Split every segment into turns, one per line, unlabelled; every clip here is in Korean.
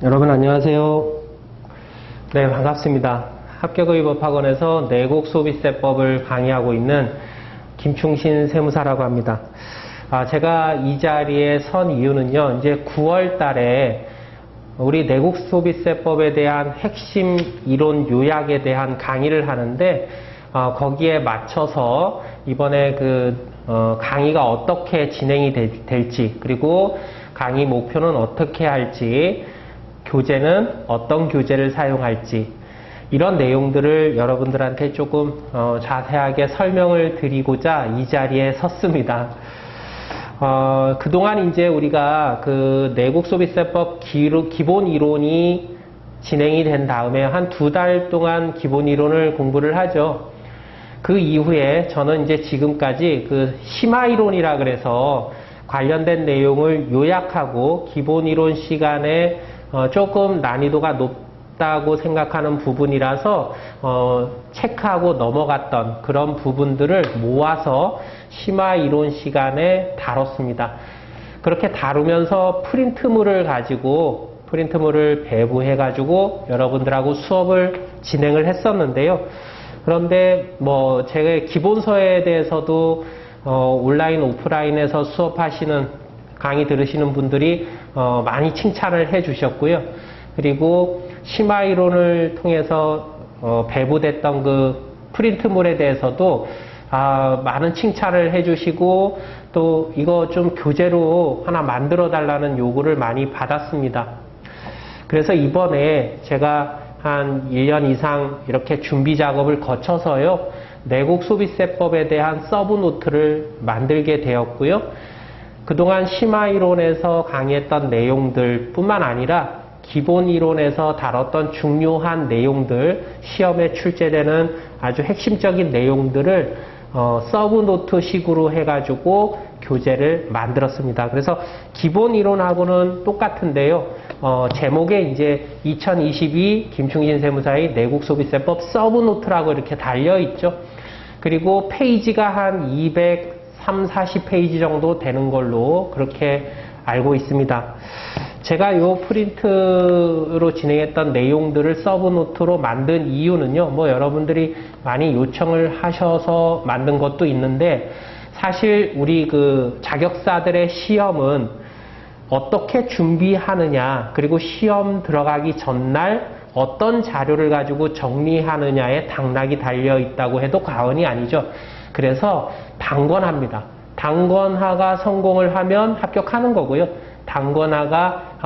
여러분 안녕하세요. 네, 반갑습니다. 합격의법학원에서 내국소비세법을 강의하고 있는 김충신 세무사라고 합니다. 제가 이 자리에 선 이유는요, 이제 9월 달에 우리 내국소비세법에 대한 핵심 이론 요약에 대한 강의를 하는데, 거기에 맞춰서 이번에 강의가 어떻게 진행이 될지, 그리고 강의 목표는 어떻게 할지, 교재는 어떤 교재를 사용할지, 이런 내용들을 여러분들한테 조금 자세하게 설명을 드리고자 이 자리에 섰습니다. 그동안 이제 우리가 내국소비세법 기본 이론이 진행이 된 다음에 한 2달 동안 기본 이론을 공부를 하죠. 그 이후에 저는 이제 지금까지 심화 이론이라 그래서 관련된 내용을 요약하고 기본 이론 시간에 조금 난이도가 높다고 생각하는 부분이라서 체크하고 넘어갔던 그런 부분들을 모아서 심화 이론 시간에 다뤘습니다. 그렇게 다루면서 프린트물을 배부해 가지고 여러분들하고 수업을 진행을 했었는데요. 그런데 제가 기본서에 대해서도 온라인 오프라인에서 수업하시는 강의 들으시는 분들이 많이 칭찬을 해 주셨고요. 그리고 심화 이론을 통해서 배부됐던 프린트물에 대해서도 많은 칭찬을 해 주시고, 또 이거 좀 교재로 하나 만들어 달라는 요구를 많이 받았습니다. 그래서 이번에 제가 한 1년 이상 이렇게 준비 작업을 거쳐서요, 내국소비세법에 대한 서브노트를 만들게 되었고요. 그동안 심화 이론에서 강의했던 내용들 뿐만 아니라 기본 이론에서 다뤘던 중요한 내용들, 시험에 출제되는 아주 핵심적인 내용들을 서브노트 식으로 해가지고 교재를 만들었습니다. 그래서 기본 이론하고는 똑같은데요. 제목에 이제 2022 김충신 세무사의 내국소비세법 서브노트라고 이렇게 달려있죠. 그리고 페이지가 한 230-40페이지 정도 되는 걸로 그렇게 알고 있습니다. 제가 이 프린트로 진행했던 내용들을 서브노트로 만든 이유는요, 여러분들이 많이 요청을 하셔서 만든 것도 있는데, 사실 우리 자격사들의 시험은 어떻게 준비하느냐, 그리고 시험 들어가기 전날 어떤 자료를 가지고 정리하느냐에 당락이 달려 있다고 해도 과언이 아니죠. 그래서 단권합니다. 단권하가 성공을 하면 합격하는 거고요. 단권하가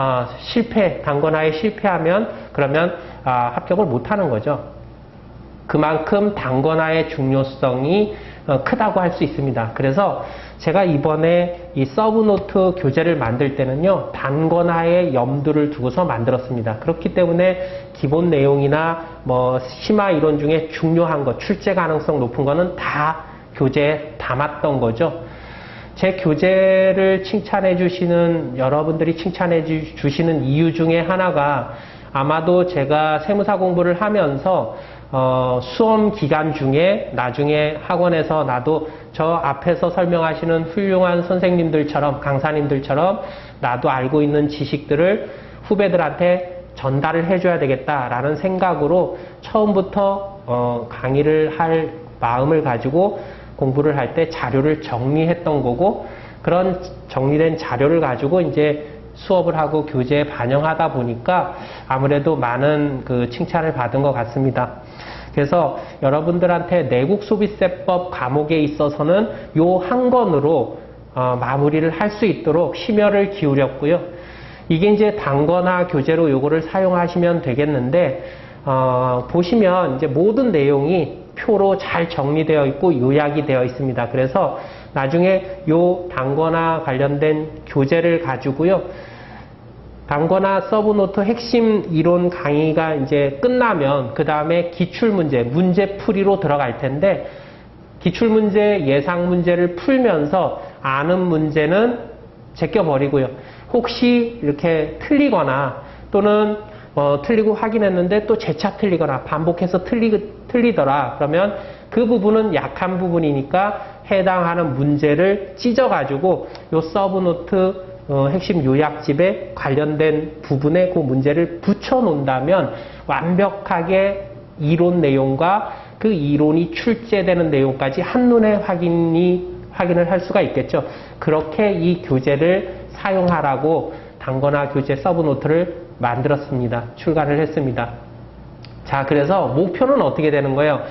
단권하에 실패하면 그러면 합격을 못하는 거죠. 그만큼 단권하의 중요성이 크다고 할 수 있습니다. 그래서 제가 이번에 이 서브노트 교재를 만들 때는요, 단권하에 염두를 두고서 만들었습니다. 그렇기 때문에 기본 내용이나 심화 이론 중에 중요한 것, 출제 가능성 높은 거는 다 교재에 담았던 거죠. 제 교재를 여러분들이 칭찬해 주시는 이유 중에 하나가, 아마도 제가 세무사 공부를 하면서 수험 기간 중에 나중에 학원에서 나도 저 앞에서 설명하시는 훌륭한 선생님들처럼, 강사님들처럼 나도 알고 있는 지식들을 후배들한테 전달을 해줘야 되겠다라는 생각으로 처음부터 강의를 할 마음을 가지고 공부를 할 때 자료를 정리했던 거고, 그런 정리된 자료를 가지고 이제 수업을 하고 교재에 반영하다 보니까 아무래도 많은 칭찬을 받은 것 같습니다. 그래서 여러분들한테 내국소비세법 과목에 있어서는 요 한 권으로 마무리를 할 수 있도록 심혈을 기울였고요. 이게 이제 단권화 교재로 요거를 사용하시면 되겠는데, 보시면 이제 모든 내용이 표로 잘 정리되어 있고 요약이 되어 있습니다. 그래서 나중에 요 단권화 관련된 교재를 가지고요, 단권화 서브노트 핵심 이론 강의가 이제 끝나면 그 다음에 기출문제, 문제풀이로 들어갈 텐데, 기출문제, 예상문제를 풀면서 아는 문제는 제껴버리고요. 혹시 이렇게 틀리거나 또는 틀리고 확인했는데 또 재차 틀리거나 반복해서 틀리더라, 그러면 그 부분은 약한 부분이니까 해당하는 문제를 찢어가지고 요 서브노트 핵심 요약집에 관련된 부분에 그 문제를 붙여 놓는다면 완벽하게 이론 내용과 그 이론이 출제되는 내용까지 한눈에 확인을 할 수가 있겠죠. 그렇게 이 교재를 사용하라고 단권화 교재 서브노트를 만들었습니다. 출간을 했습니다. 자, 그래서 목표는 어떻게 되는 거예요?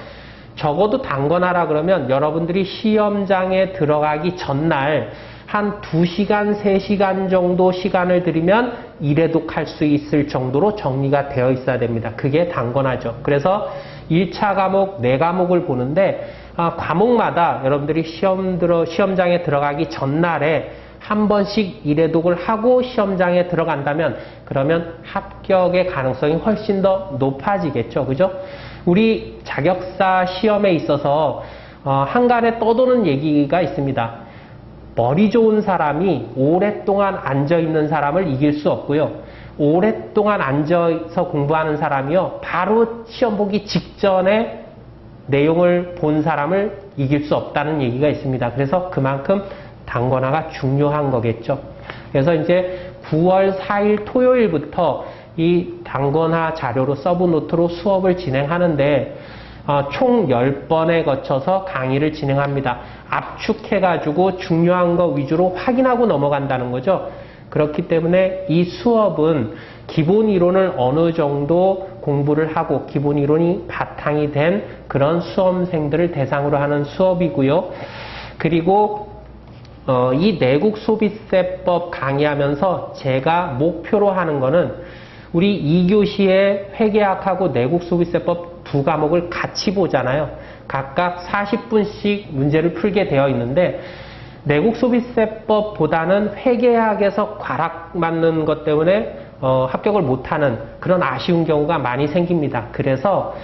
적어도 단권화라 그러면 여러분들이 시험장에 들어가기 전날 한 2시간, 3시간 정도 시간을 들이면 이래독할 수 있을 정도로 정리가 되어 있어야 됩니다. 그게 단권화죠. 그래서 1차 과목 4과목을 보는데 과목마다 여러분들이 시험장에 들어가기 전날에 한 번씩 이래독을 하고 시험장에 들어간다면 그러면 합격의 가능성이 훨씬 더 높아지겠죠. 그죠? 우리 자격사 시험에 있어서 한간에 떠도는 얘기가 있습니다. 머리 좋은 사람이 오랫동안 앉아있는 사람을 이길 수 없고요. 오랫동안 앉아서 공부하는 사람이요. 바로 시험 보기 직전에 내용을 본 사람을 이길 수 없다는 얘기가 있습니다. 그래서 그만큼 단권화가 중요한 거겠죠. 그래서 이제 9월 4일 토요일부터 이 단권화 자료로 서브노트로 수업을 진행하는데 총 10번에 거쳐서 강의를 진행합니다. 압축해가지고 중요한 거 위주로 확인하고 넘어간다는 거죠. 그렇기 때문에 이 수업은 기본 이론을 어느 정도 공부를 하고 기본 이론이 바탕이 된 그런 수험생들을 대상으로 하는 수업이고요. 그리고 이 내국 소비세법 강의하면서 제가 목표로 하는 거는 우리 2교시에 회계학하고 내국 소비세법 2과목을 같이 보잖아요. 각각 40분씩 문제를 풀게 되어 있는데 내국 소비세법보다는 회계학에서 과락 맞는 것 때문에 합격을 못하는 그런 아쉬운 경우가 많이 생깁니다. 그래서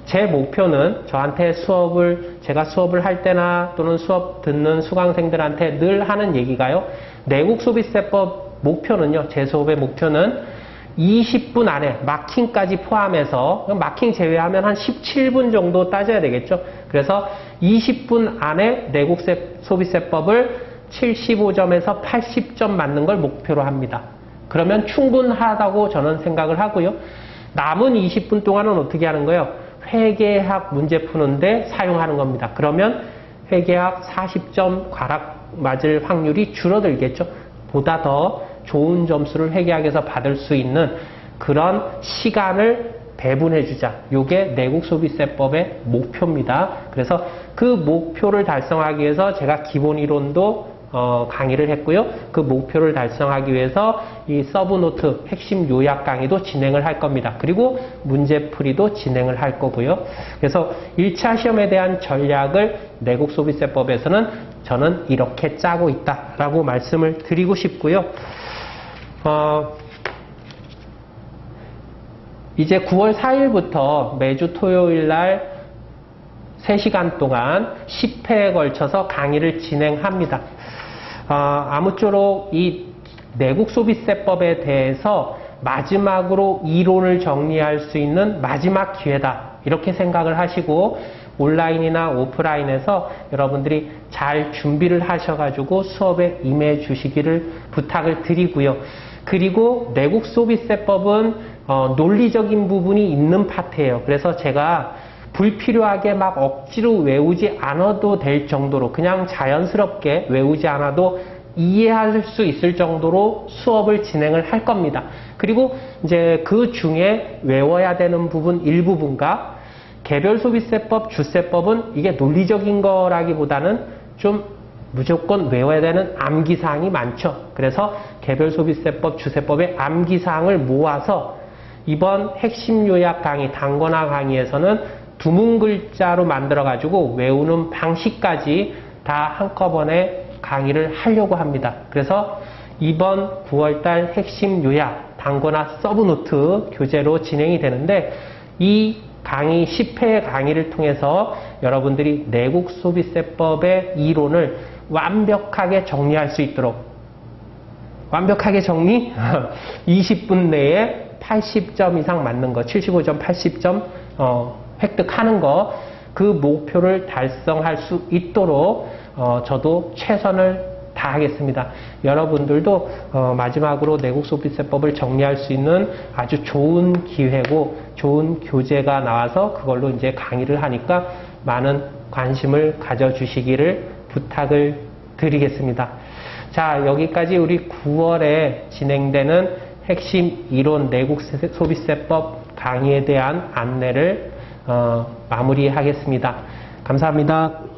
제 목표는 제가 수업을 할 때나 또는 수업 듣는 수강생들한테 늘 하는 얘기가요. 내국 소비세법 목표는요. 제 수업의 목표는 20분 안에 마킹까지 포함해서 마킹 제외하면 한 17분 정도 따져야 되겠죠. 그래서 20분 안에 내국 소비세법을 75점에서 80점 맞는 걸 목표로 합니다. 그러면 충분하다고 저는 생각을 하고요. 남은 20분 동안은 어떻게 하는 거예요? 회계학 문제 푸는데 사용하는 겁니다. 그러면 회계학 40점 과락 맞을 확률이 줄어들겠죠. 보다 더 좋은 점수를 회계학에서 받을 수 있는 그런 시간을 배분해주자. 이게 내국소비세법의 목표입니다. 그래서 그 목표를 달성하기 위해서 제가 기본 이론도 강의를 했고요. 그 목표를 달성하기 위해서 이 서브노트 핵심 요약 강의도 진행을 할 겁니다. 그리고 문제풀이도 진행을 할 거고요. 그래서 1차 시험에 대한 전략을 내국소비세법에서는 저는 이렇게 짜고 있다라고 말씀을 드리고 싶고요. 이제 9월 4일부터 매주 토요일 날 3시간 동안 10회에 걸쳐서 강의를 진행합니다. 아무쪼록 이 내국소비세법에 대해서 마지막으로 이론을 정리할 수 있는 마지막 기회다. 이렇게 생각을 하시고 온라인이나 오프라인에서 여러분들이 잘 준비를 하셔가지고 수업에 임해 주시기를 부탁을 드리고요. 그리고 내국소비세법은 논리적인 부분이 있는 파트예요. 그래서 제가 불필요하게 막 억지로 외우지 않아도 될 정도로 그냥 자연스럽게 외우지 않아도 이해할 수 있을 정도로 수업을 진행을 할 겁니다. 그리고 이제 그 중에 외워야 되는 부분 일부분과 개별소비세법, 주세법은 이게 논리적인 거라기보다는 좀 무조건 외워야 되는 암기사항이 많죠. 그래서 개별소비세법, 주세법의 암기사항을 모아서 이번 핵심 요약 강의, 단권화 강의에서는 두문글자로 만들어가지고 외우는 방식까지 다 한꺼번에 강의를 하려고 합니다. 그래서 이번 9월달 핵심 요약, 단권화 서브노트 교재로 진행이 되는데 이 강의 10회 강의를 통해서 여러분들이 내국소비세법의 이론을 완벽하게 정리할 수 있도록 완벽하게 정리? 20분 내에 80점 이상 맞는 거, 75점, 80점 획득하는 거, 그 목표를 달성할 수 있도록 저도 최선을 다 하겠습니다. 여러분들도 마지막으로 내국소비세법을 정리할 수 있는 아주 좋은 기회고 좋은 교재가 나와서 그걸로 이제 강의를 하니까 많은 관심을 가져주시기를 부탁을 드리겠습니다. 자, 여기까지 우리 9월에 진행되는 핵심 이론 내국소비세법 강의에 대한 안내를 마무리하겠습니다. 감사합니다.